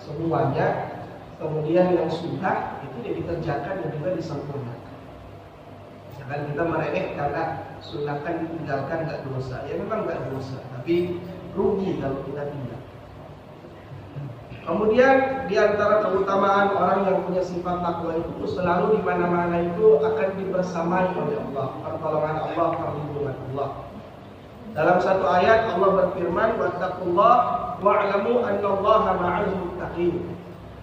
semuanya. Kemudian yang sunnah itu dia dikerjakan dan juga disempurnakan. Jangan kita meremeh karena sunnah kan ditinggalkan nggak dosa. Ya memang nggak dosa, tapi rugi kalau kita tinggal. Kemudian di antara keutamaan orang yang punya sifat takwa itu selalu di mana-mana itu akan dibersamai oleh Allah, pertolongan Allah, perlindungan Allah. Dalam satu ayat Allah berfirman, "Wattaqullah wa'lamu annallaha ma'al muttaqin."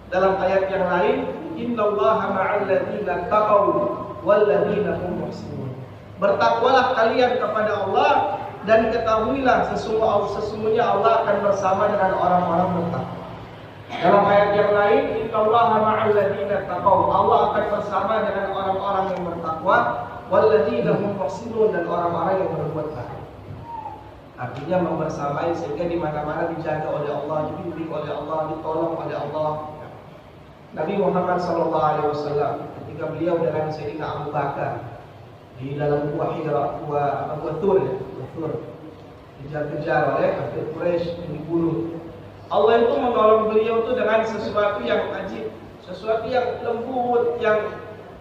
Dalam ayat yang lain, "Innallaha ma'al ladzina taqaw wal ladzina hum muhsinun." Bertakwalah kalian kepada Allah dan ketahuilah sesungguhnya Allah akan bersama dengan orang-orang bertakwa. Dalam ayat yang lain, "Innallaha ma'al ladzina taqaw." Allah akan bersama dengan orang-orang yang bertakwa, wal ladzina hum muhsinun, dan orang-orang yang berbuat baik. Artinya membersamai sehingga di mana-mana dijaga oleh Allah, dibimbing oleh Allah, ditolong oleh Allah. Nabi Muhammad SAW ketika beliau dengan Sayyidina Abu Bakar di dalam Gua Hira, Gua Tur, dikejar-kejar oleh kafir Quraisy, dibunuh. Allah itu menolong beliau itu dengan sesuatu yang ajib, sesuatu yang lembut, yang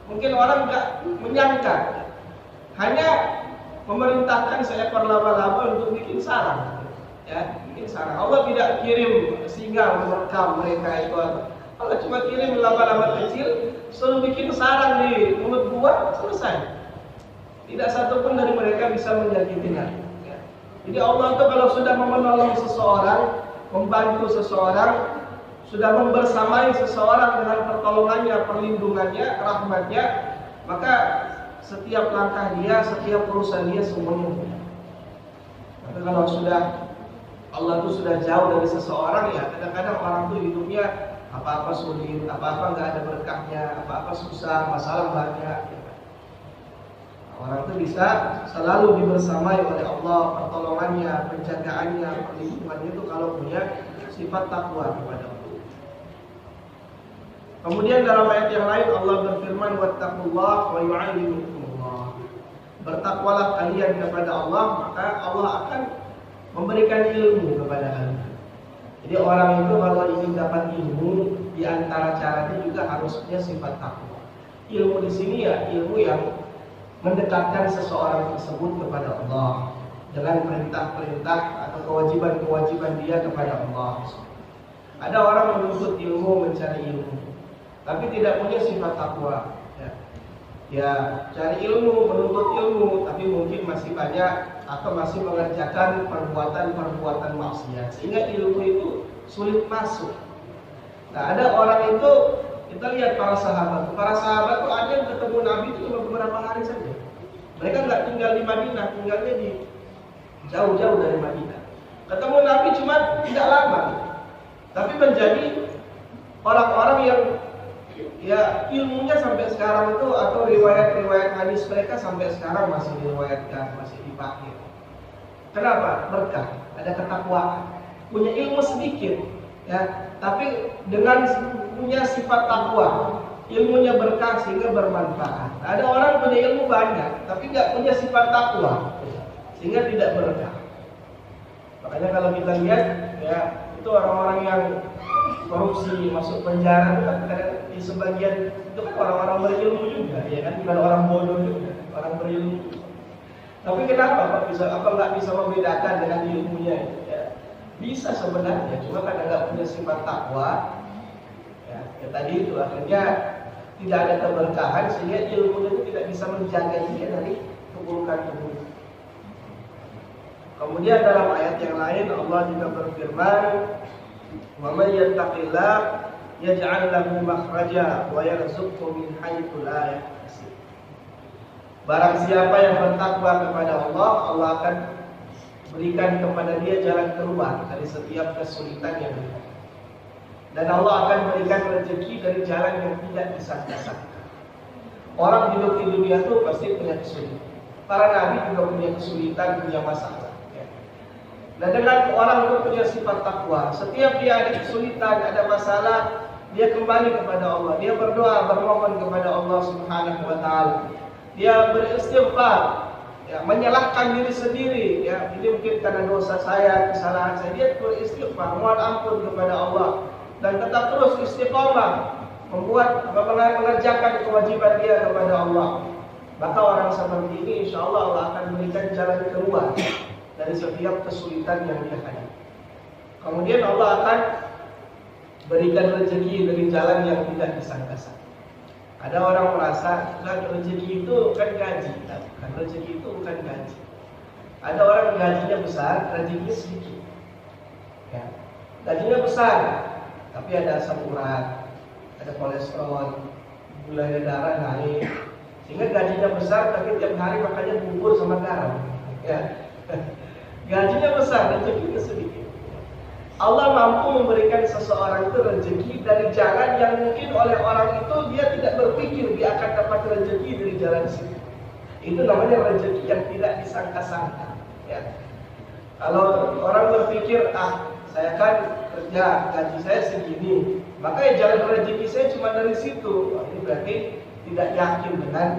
mungkin orang nggak menyangka. Hanya memerintahkan seekor laba-laba untuk bikin sarang, ya, bikin sarang. Allah tidak kirim singa merekam mereka itu. Allah cuma kirim laba-laba kecil, suruh bikin sarang di mulut gua, selesai. Tidak satu pun dari mereka bisa menyakiti Nabi. Ya. Jadi Allah itu kalau sudah menolong seseorang, membantu seseorang, sudah membersamai seseorang dengan pertolongannya, perlindungannya, rahmatnya, maka setiap langkah dia, setiap urusan dia semuanya mudah. Tapi kalau sudah Allah itu sudah jauh dari seseorang, ya kadang-kadang orang itu hidupnya apa-apa sulit, apa-apa nggak ada berkahnya, apa-apa susah, masalah banyak. Orang itu bisa selalu dibersamai oleh Allah, pertolongannya, penjagaannya, perlindungannya itu kalau punya sifat takwa kepada Allah. Kemudian dalam ayat yang lain Allah berfirman, "Wattaqullah wa yu'allimukumullah." Bertakwalah kalian kepada Allah, maka Allah akan memberikan ilmu kepada kalian. Jadi orang itu kalau ingin dapat ilmu, di antara caranya juga harus punya sifat takwa. Ilmu di sini ya ilmu yang mendekatkan seseorang tersebut kepada Allah dengan perintah-perintah atau kewajiban-kewajiban dia kepada Allah. Ada orang menuntut ilmu, mencari ilmu, tapi tidak punya sifat takwa. Ya, cari ilmu, menuntut ilmu, tapi mungkin masih banyak atau masih mengerjakan perbuatan-perbuatan maksiat, sehingga ilmu itu sulit masuk. Nah, ada orang itu, kita lihat para sahabat tuh ada yang ketemu Nabi itu cuma beberapa hari saja. Mereka nggak tinggal di Madinah, tinggalnya di jauh-jauh dari Madinah. Ketemu Nabi cuma tidak lama, tapi menjadi orang-orang yang ya ilmunya sampai sekarang itu, atau riwayat-riwayat hadis mereka sampai sekarang masih diriwayatkan, masih dipakai. Kenapa? Berkah, ada ketakwaan, punya ilmu sedikit, ya, tapi dengan punya sifat takwa, ilmunya berkah sehingga bermanfaat. Ada orang punya ilmu banyak, tapi nggak punya sifat takwa, sehingga tidak berkah. Makanya kalau kita lihat, ya, itu orang-orang yang korupsi, masuk penjara, itu kan di sebagian itu kan orang-orang berilmu juga, ya kan, bukan orang bodoh juga, orang berilmu. Tapi kenapa Pak nggak bisa membedakan dengan ilmunya? Ya, bisa sebenarnya, cuma karena nggak punya sifat takwa, ya tadi itu akhirnya tidak ada keberkahan, sehingga ilmunya itu tidak bisa menjaga dia dari keburukan-keburukan. Kemudian dalam ayat yang lain Allah juga berfirman, "Wa may yattaqillah yaj'al lahu makhraja wa yarzuqhu min haitsu la yahtasib." Barang siapa yang bertakwa kepada Allah, Allah akan berikan kepada dia jalan keluar dari setiap kesulitan yang ada. Dan Allah akan berikan rezeki dari jalan yang tidak disangka-sangka. Orang hidup di dunia itu pasti punya kesulitan. Para nabi juga punya kesulitan, punya masalah. Nah, dengan orang itu punya sifat takwa, setiap dia ada kesulitan, ada masalah, dia kembali kepada Allah, dia berdoa, bermohon kepada Allah Subhanahu wa taala. Dia beristighfar, ya, menyalahkan diri sendiri, ya, ini mungkin karena dosa saya, kesalahan saya, dia beristighfar, mohon ampun kepada Allah, dan tetap terus mengerjakan kewajiban dia kepada Allah, maka orang seperti ini insya Allah Allah akan memberikan jalan keluar dari setiap kesulitan yang dia hadapi. Kemudian Allah akan berikan rezeki dari jalan yang tidak disangka-sangka. Ada orang merasa rezeki itu kan gaji, kan rezeki itu bukan gaji. Ada orang gajinya besar, rezekinya sedikit. Ya. Gajinya besar, tapi ada asam urat, ada kolesterol, gula darah naik, sehingga gajinya besar, tapi tiap hari makannya bubur sama garam. Ya. Gajinya besar, rezekinya sedikit. Allah mampu memberikan seseorang itu rezeki dari jalan yang mungkin oleh orang itu dia tidak berpikir dia akan dapat rezeki dari jalan situ. Itu namanya rezeki yang tidak disangka-sangka. Ya. Kalau orang berpikir, saya kan kerja, gaji saya segini, maka jalan rezeki saya cuma dari situ. Ini berarti tidak yakin dengan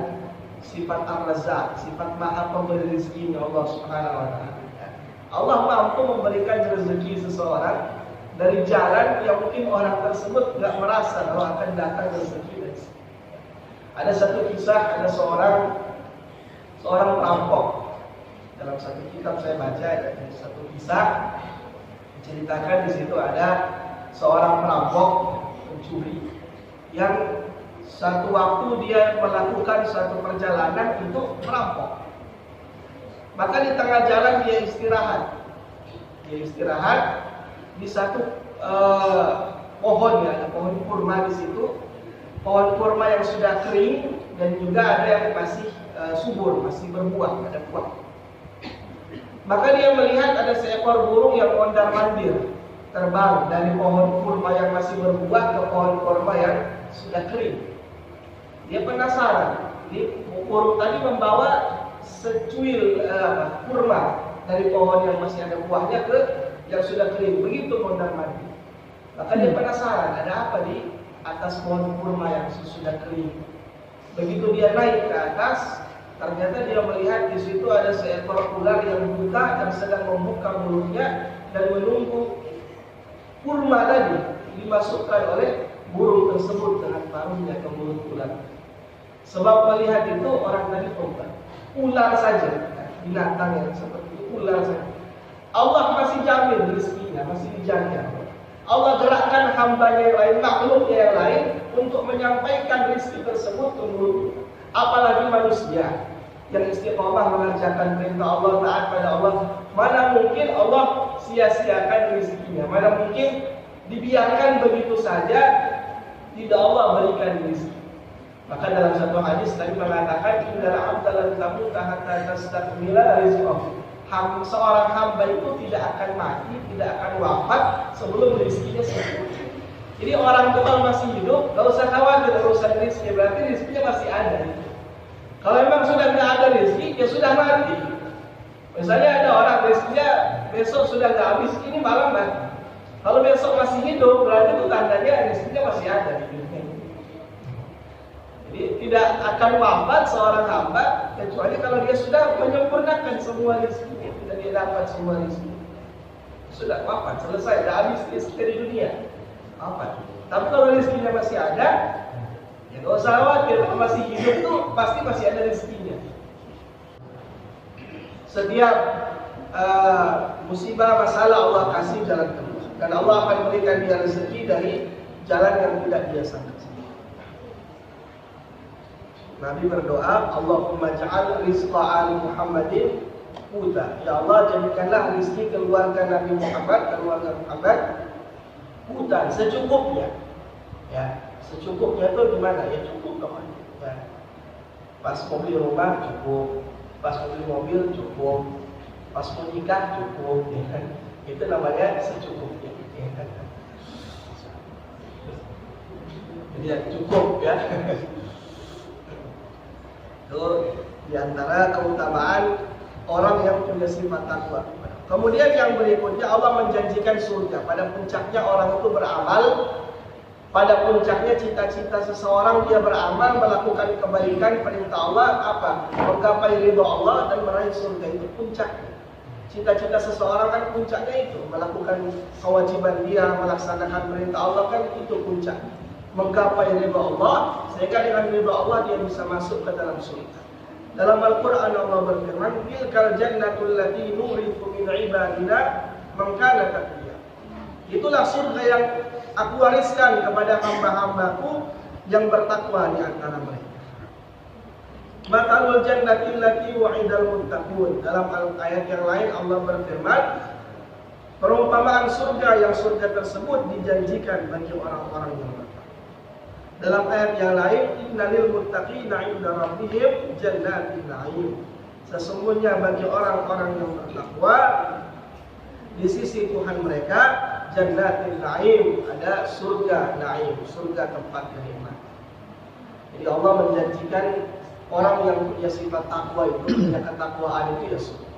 sifat Ar-Razzaq, sifat Maha Pemberi rezekinya Allah Subhanahu wa taala. Allah mampu memberikan rezeki seseorang dari jalan yang mungkin orang tersebut tidak merasa bahwa akan datang rezeki dari situ. Ada satu kisah, ada seorang perampok. Dalam satu kitab saya baca ada satu kisah menceritakan di situ ada seorang perampok pencuri yang satu waktu dia melakukan satu perjalanan untuk merampok. Maka di tengah jalan dia istirahat. Dia istirahat di satu pohon, ya, ada pohon kurma di situ. Pohon kurma yang sudah kering dan juga ada yang masih subur, masih berbuah, ada buah. Maka dia melihat ada seekor burung yang mondar-mandir terbang dari pohon kurma yang masih berbuah ke pohon kurma yang sudah kering. Dia penasaran. Jadi burung tadi membawa secuil kurma dari pohon yang masih ada buahnya ke yang sudah kering, begitu mondar-mandir. Maka dia penasaran ada apa di atas pohon kurma yang sudah kering. Begitu dia naik ke atas, ternyata dia melihat di situ ada seekor ular yang buta dan sedang membuka mulutnya dan menunggu kurma tadi dimasukkan oleh burung tersebut dengan paruhnya ke mulut ular. Sebab melihat itu orang tadi tobat. Ular saja, binatang yang seperti itu, ular saja. Allah masih jamin rezekinya, masih dijaga. Allah gerakkan hambanya yang lain, makhluknya yang lain untuk menyampaikan rezeki tersebut ke mulut. Apalagi manusia yang istiqomah mengerjakan perintah Allah, taat pada Allah. Mana mungkin Allah sia-siakan rezekinya? Mana mungkin dibiarkan begitu saja tidak Allah berikan rezeki? Maka dalam satu hadis tadi mengatakan innal 'abda lan tamuta hatta tastakmila rizqahu. Seorang hamba itu tidak akan mati, tidak akan wafat sebelum rezekinya sempurna. Jadi orang itu kalau masih hidup, enggak usah khawatir urusan rezeki, berarti rezekinya masih ada. Kalau memang sudah tidak ada rezeki, ya sudah mati. Misalnya ada orang rezekinya besok sudah tidak habis, ini malam mati. Kalau besok masih hidup, berarti itu tandanya rezekinya masih ada di dunia. Jadi tidak akan wafat seorang hamba kecuali kalau dia sudah menyempurnakan semua rezekinya, tidak dia dapat semua rezeki. Sudah wafat, selesai, sudah habis rezeki di dunia. Wafat. Tapi kalau rezekinya masih ada, ya nggak usah khawatir, kalau masih hidup tuh pasti masih ada rezekinya. Setiap musibah, masalah Allah kasih jalan keluar, dan Allah akan berikan dia rezeki dari jalan yang tidak dia sangka. Nabi berdoa, Allahumma ja'al rizqa ali Muhammadin quta. Ya Allah, jadikanlah rezeki keluarga Nabi Muhammad, keluarga Muhammad qutan, secukupnya. Ya, secukupnya itu gimana? Ya cukup kawan. Ya. Pas mau beli rumah cukup, pas mau beli mobil cukup, pas mau nikah cukup, ya kan? Itu namanya secukupnya. Ya kan? Jadi ya cukup ya. Itu diantara keutamaan orang yang punya sifat takwa. Kemudian yang berikutnya Allah menjanjikan surga. Pada puncaknya orang itu beramal. Pada puncaknya cita-cita seseorang dia beramal, melakukan kebaikan, perintah Allah apa? Menggapai ridho Allah dan meraih surga, itu puncaknya. Cita-cita seseorang kan puncaknya itu melakukan kewajiban dia, melaksanakan perintah Allah kan itu puncaknya. menggapai ridha Allah, sehingga dengan ridha Allah dia bisa masuk ke dalam surga. Dalam Al-Quran Allah berfirman, tilkal jannatul lati nurithu min ibadina man kana taqiyya. Itulah surga yang aku wariskan kepada hamba-hambaku yang bertakwa di antara mereka. Matalul jannati allati wa'idal muttaqun. Dalam ayat yang lain Allah berfirman, perumpamaan surga yang surga tersebut dijanjikan bagi orang-orang yang bertakwa. Dalam ayat yang lain, innalil muttaqina 'inda rabbihim jannatin na'im. Sesungguhnya bagi orang-orang yang bertakwa di sisi Tuhan mereka jannatin na'im, ada surga na'im, surga tempat nikmat. Jadi Allah menjanjikan orang yang punya sifat takwa itu, punya ketakwaan itu ya surga.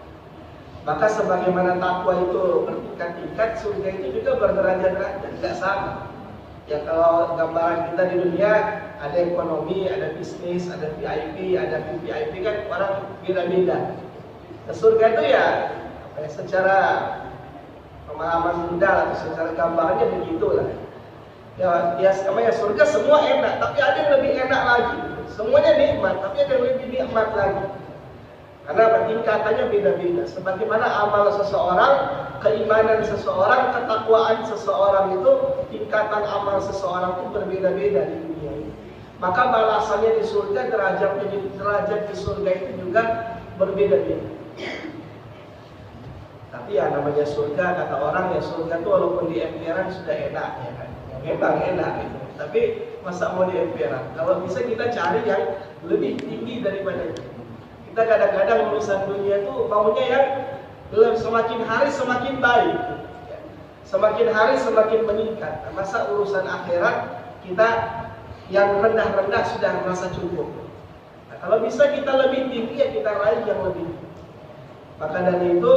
Maka sebagaimana takwa itu bertingkat-tingkat, surga itu juga berderajat-derajat, tidak sama. Ya kalau gambaran kita di dunia ada ekonomi, ada bisnis, ada VIP, ada VVIP kan orang beda-beda. Nah, surga itu ya secara pemahaman muda atau secara gambarnya begitulah. Ya namanya surga semua enak, tapi ada yang lebih enak lagi. Semuanya nikmat, tapi ada yang lebih nikmat lagi. Karena tingkatannya beda-beda. Sebagaimana amal seseorang, keimanan seseorang, ketakwaan seseorang itu, tingkatan amal seseorang itu berbeda-beda di dunia ini. Maka balasannya di surga, derajat di surga itu juga berbeda-beda. Tapi ya namanya surga, kata orang ya surga itu walaupun di emperan sudah enak ya kan. Ya, memang enak gitu. Tapi masa mau di emperan? Kalau bisa kita cari yang lebih tinggi daripada itu. Kita kadang-kadang urusan dunia itu maunya yang semakin hari semakin baik, semakin hari semakin meningkat. Masa urusan akhirat kita yang rendah-rendah sudah merasa cukup. Nah, kalau bisa kita lebih tinggi ya kita raih yang lebih tinggi. Maka dari itu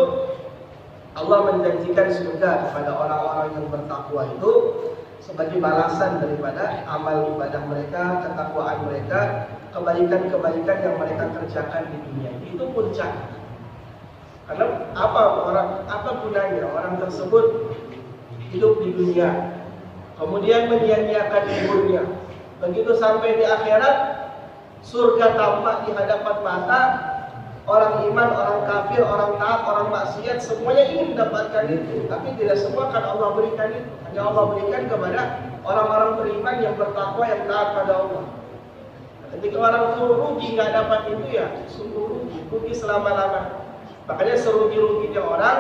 Allah menjanjikan surga kepada orang-orang yang bertakwa itu sebagai balasan daripada amal ibadah mereka, ketakwaan mereka, kebaikan-kebaikan yang mereka kerjakan di dunia. Itu puncak. Karena apa gunanya orang tersebut hidup di dunia, kemudian menyia-nyiakan umurnya. Begitu sampai di akhirat, surga tampak di hadapan mata. Orang iman, orang kafir, orang taat, orang maksiat, semuanya ingin mendapatkan itu. Tapi tidak semua kan Allah berikan itu. Hanya Allah berikan kepada orang-orang beriman yang bertakwa, yang taat pada Allah. Ketika orang itu rugi nggak dapat itu ya sungguh rugi selama-lamanya. Makanya serugi-ruginya orang,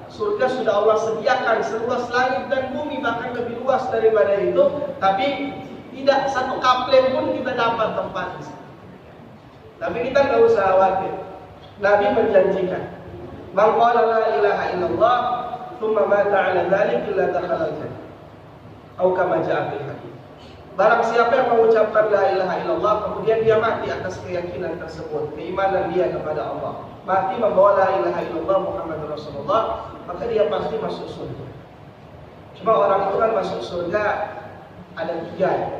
surga sudah Allah sediakan seluas langit dan bumi, bahkan lebih luas daripada itu. Tapi tidak satu kaplen pun kita dapat tempat di sana. Tapi kita nggak usah khawatir. Nabi menjanjikan, "Man qala la ilaha illallah, tsumma mata 'ala dzalik illa dakhala al-jannah." Atau kama ja'a fil hadits. Barang siapa yang mengucapkan la ilaha illallah kemudian dia mati atas keyakinan tersebut, keimanan dia kepada Allah, mati membawa la ilaha illallah Muhammadur Rasulullah, maka dia pasti masuk surga. Cuma orang itu kan masuk surga ada tiga.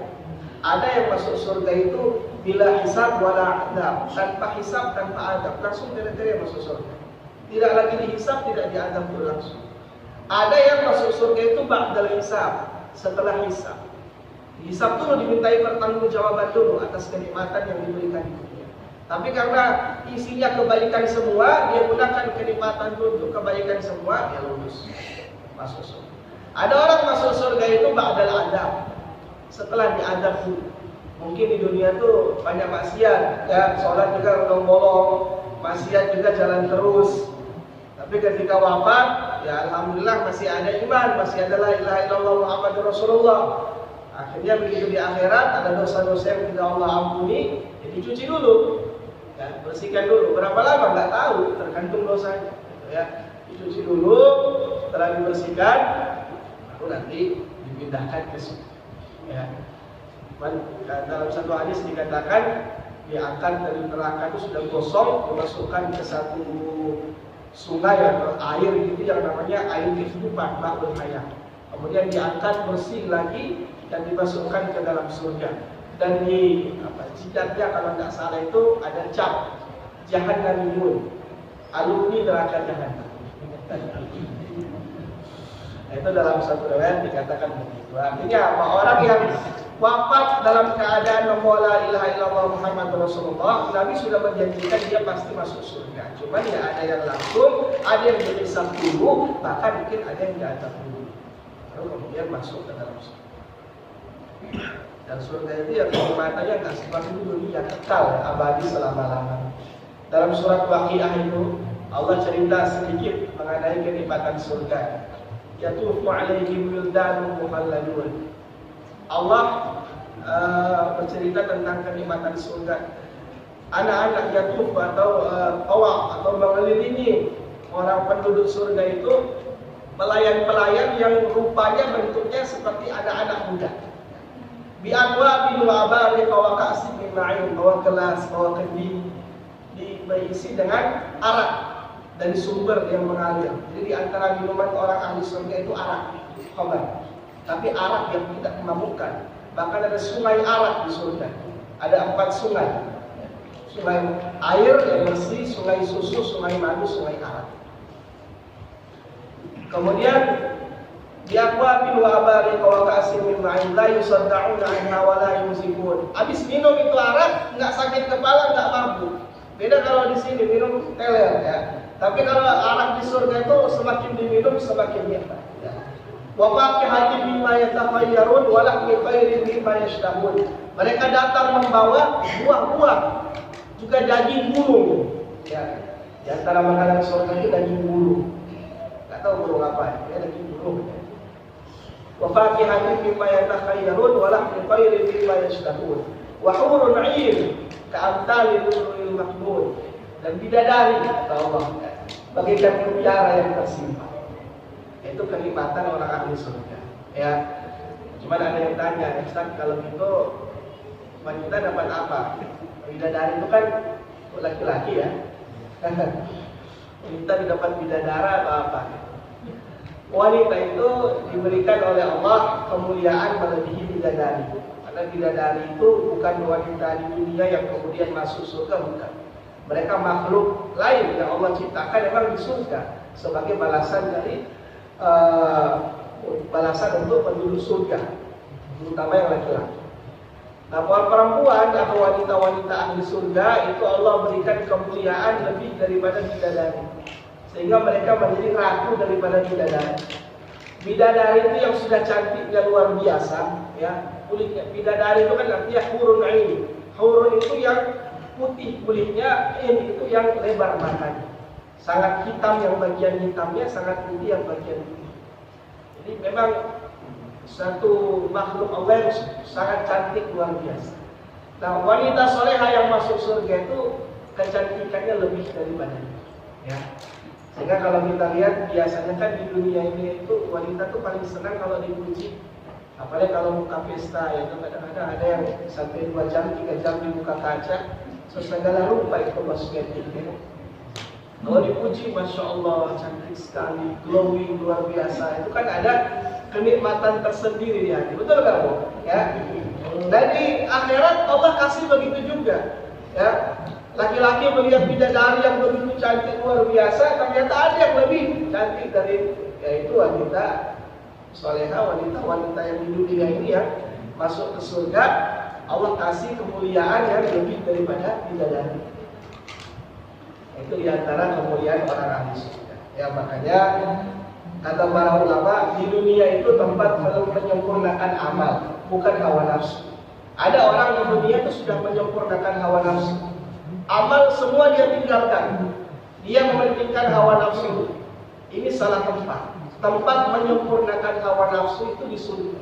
Ada yang masuk surga itu bila hisab wala adab, tanpa hisab, tanpa adab, langsung dari masuk surga. Tidak lagi dihisab, tidak diadab langsung. Ada yang masuk surga itu ba'dal hisab, setelah hisab. Hisab dulu dimintai pertanggungjawaban dulu atas kenikmatan yang diberikan di dunia. Tapi karena isinya kebaikan semua, dia gunakan kenikmatan dulu, kebaikan semua, dia lulus masuk surga. Ada orang masuk surga itu ba'dal adab, setelah diadab dulu. Mungkin di dunia tuh banyak maksiat, ya sholat juga bolong-bolong, maksiat juga jalan terus. Tapi ketika wafat, ya alhamdulillah masih ada iman, masih ada la ilaha illallah Muhammadur Rasulullah. Akhirnya begitu di akhirat ada dosa-dosa yang tidak Allah ampuni, ya dicuci dulu, ya, bersihkan dulu. Berapa lama nggak tahu, tergantung dosanya. Ya, dicuci dulu, setelah dibersihkan, baru nanti dipindahkan ke surga. Ya. Dalam satu hadis dikatakan diangkat dari neraka itu sudah gosong, dimasukkan ke satu sungai atau air gitu yang namanya air kehidupan, ma'ul hayat. Kemudian diangkat bersih lagi dan dimasukkan ke dalam surga. Dan di jidatnya kalau nggak salah itu ada cap Jahannamiyun, alumni neraka Jahannam. Nah, itu dalam satu riwayat dikatakan begitu. Artinya apa? Orang yang wafat dalam keadaan membawa la ilaha illallah Muhammad Rasulullah, Nabi sudah menjanjikan dia pasti masuk surga. Cuman ya ada yang langsung, ada yang dihisab dulu, bahkan mungkin ada yang diazab dulu, lalu kemudian masuk ke dalam surga. Dan surga itu yang nikmatannya nggak seperti dunia, kekal, abadi selama-lamanya. Dalam surat Waqiah itu Allah cerita sedikit mengenai kenikmatan surga. Yatufu alaihim wildanun mukhalladun. Allah bercerita tentang kenikmatan surga. Anak-anak yatuf atau tawaf atau mengelilingi orang penduduk surga itu pelayan-pelayan yang rupanya bentuknya seperti anak-anak muda. Bi aqwabil wa abari wa ka'sin min ma'in, bawa gelas, bawa kendi diisi dengan arak dari sumber yang mengalir. Jadi di antara minuman orang ahli surga itu arak, khamar. Tapi arak yang tidak memabukkan. Bahkan ada sungai arak di surga. Ada 4 sungai. Sungai air yang bersih, sungai susu, sungai madu, sungai arak. Kemudian di aqwabil wa abari wa ka'sin min ma'in la yusaddauna anha wa la yumsikun. Habis minum itu arak, enggak sakit kepala, enggak mabuk. Beda kalau di sini minum teler ya. Tapi kalau arak di surga itu semakin diminum semakin nikmat. Ya. Wa faqihatin mimma yatakhayyarun wa lahmi khairin mimma yashtahun. Mereka datang membawa buah-buah juga daging burung. Ya. Di antara makanan surga itu daging burung. Enggak tahu burung apa ya, daging burung. Wa faqihatin mimma yatakhayyarun wa lahmi khairin mimma yashtahun. Wa hurun 'ain ka'amtalil lurul maknun. Dan bidadari kata Allah, bagaikan mutiara yang tersimpan. Itu kenikmatan orang ahli surga. Ya, cuman ada yang tanya, Ustaz, kalau gitu wanita dapat apa? Bidadari itu kan laki-laki ya. Wanita dapat bidadara atau apa? Wanita itu diberikan oleh Allah kemuliaan melebihi bidadari. Karena bidadari itu bukan wanita di dunia yang kemudian masuk surga, bukan. Mereka makhluk lain yang Allah ciptakan memang di surga sebagai balasan dari balasan untuk penduduk surga, terutama yang laki-laki. Nah, perempuan atau wanita-wanita ahli surga itu Allah berikan kemuliaan lebih daripada bidadari, sehingga mereka menjadi ratu daripada bidadari. Bidadari itu yang sudah cantiknya luar biasa, ya kulitnya. Bidadari itu kan artinya hurun ain. Hurun itu yang putih kulitnya, ain itu yang lebar matanya. Sangat hitam yang bagian hitamnya, sangat putih yang bagian putih. Jadi memang satu makhluk Allah yang sangat cantik luar biasa. Nah, wanita soleha yang masuk surga itu kecantikannya lebih daripada itu, ya. Sehingga kalau kita lihat biasanya kan di dunia ini itu wanita tuh paling senang kalau dipuji. Apalagi kalau buka pesta ya, kadang-kadang ada yang sampai 2 jam, 3 jam dibuka kaca, segala rupa itu kosmetik ya. Kalau dipuji, Masya Allah, cantik sekali, glowing, luar biasa. Itu kan ada kenikmatan tersendiri di hati. Betul gak, Bu? Ya. Dan di akhirat Allah kasih begitu juga. Ya. Laki-laki melihat bidadari yang begitu cantik luar biasa, ternyata ada yang lebih cantik dari, yaitu wanita soleha, wanita yang di dunia ini yang masuk ke surga. Allah kasih kemuliaan yang lebih daripada bidadari. Itu diantara kemuliaan orang ahli surga. Ya, makanya kata para ulama, di dunia itu tempat menyempurnakan amal, bukan hawa nafsu. Ada orang di dunia itu sudah menyempurnakan hawa nafsu. Amal semua dia tinggalkan. Dia mementingkan hawa nafsu. Ini salah tempat. Tempat menyempurnakan hawa nafsu itu di surga.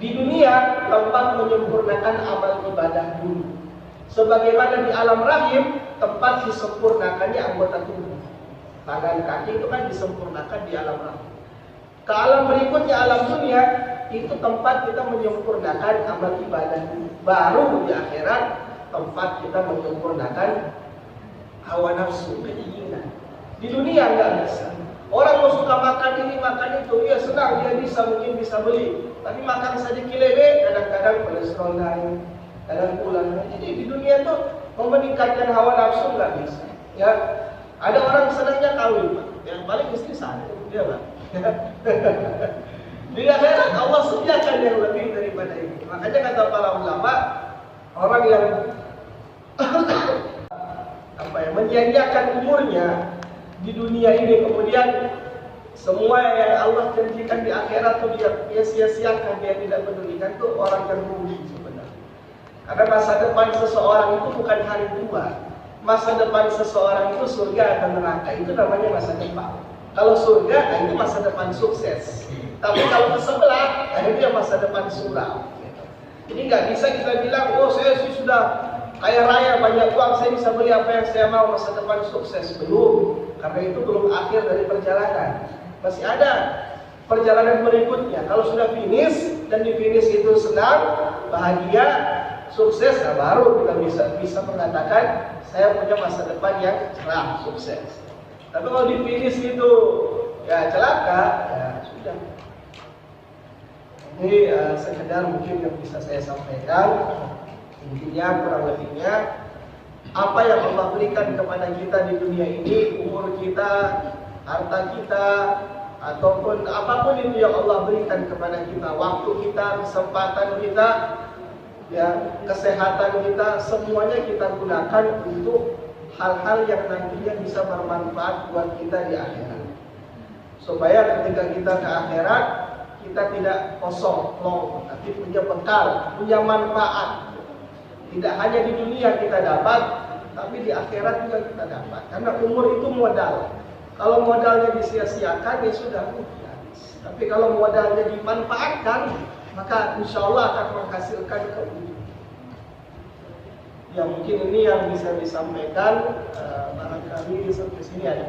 Di dunia tempat menyempurnakan amal ibadah dulu. Sebagaimana di alam rahim tempat disempurnakannya anggota tubuh. Tangan kaki itu kan disempurnakan di alam rahim. Ke alam berikutnya, alam dunia, itu tempat kita menyempurnakan amal ibadah. Baru di akhirat tempat kita menyempurnakan hawa nafsu, keinginan. Di dunia enggak bisa. Orang mau suka makan ini, makan itu, ya senang, dia bisa, mungkin bisa beli. Tapi makan sedikit lele, kadang-kadang kolesterol naik, kadang pula. Jadi di dunia tuh meningkatkan hawa nafsu nggak bisa. Ya, ada orang senangnya kawin, Pak. Yang paling istri satu, dia Pak. Di akhirat Allah sediakan yang lebih daripada itu. Makanya kata para ulama, orang yang menyanyiakan umurnya di dunia ini, kemudian semua yang Allah janjikan di akhirat itu dia sia-siakan, dia tidak pedulikan, itu orang yang rugi sebenarnya. Karena masa depan seseorang itu bukan hari tua. Masa depan seseorang itu surga atau neraka, itu namanya masa depan. Kalau surga, itu masa depan sukses. Tapi kalau ke sebelah, itu yang masa depan suram. Jadi nggak bisa kita bilang, oh saya sih sudah kaya raya, banyak uang, saya bisa beli apa yang saya mau, masa depan sukses. Belum, karena itu belum akhir dari perjalanan. Masih ada perjalanan berikutnya. Kalau sudah finish, dan di finish itu senang, bahagia, sukses, nah baru kita bisa mengatakan saya punya masa depan yang cerah, sukses. Tapi kalau di finish itu ya celaka, ya sudah. Ini sekedar mungkin yang bisa saya sampaikan. Intinya, kurang lebihnya, apa yang Allah berikan kepada kita di dunia ini, umur kita, harta kita, ataupun apapun itu yang Allah berikan kepada kita, waktu kita, kesempatan kita, ya, kesehatan kita, semuanya kita gunakan untuk hal-hal yang nantinya bisa bermanfaat buat kita di akhirat. Supaya ketika kita ke akhirat, kita tidak kosong, plong, tapi punya bekal, punya manfaat. Tidak hanya di dunia kita dapat, tapi di akhirat juga kita dapat. Karena umur itu modal. Kalau modalnya disia-siakan, ya sudah habis. Tapi kalau modalnya dimanfaatkan, maka insya Allah akan menghasilkan keuntungan. Ya mungkin ini yang bisa disampaikan. Barangkali sampai sini ada.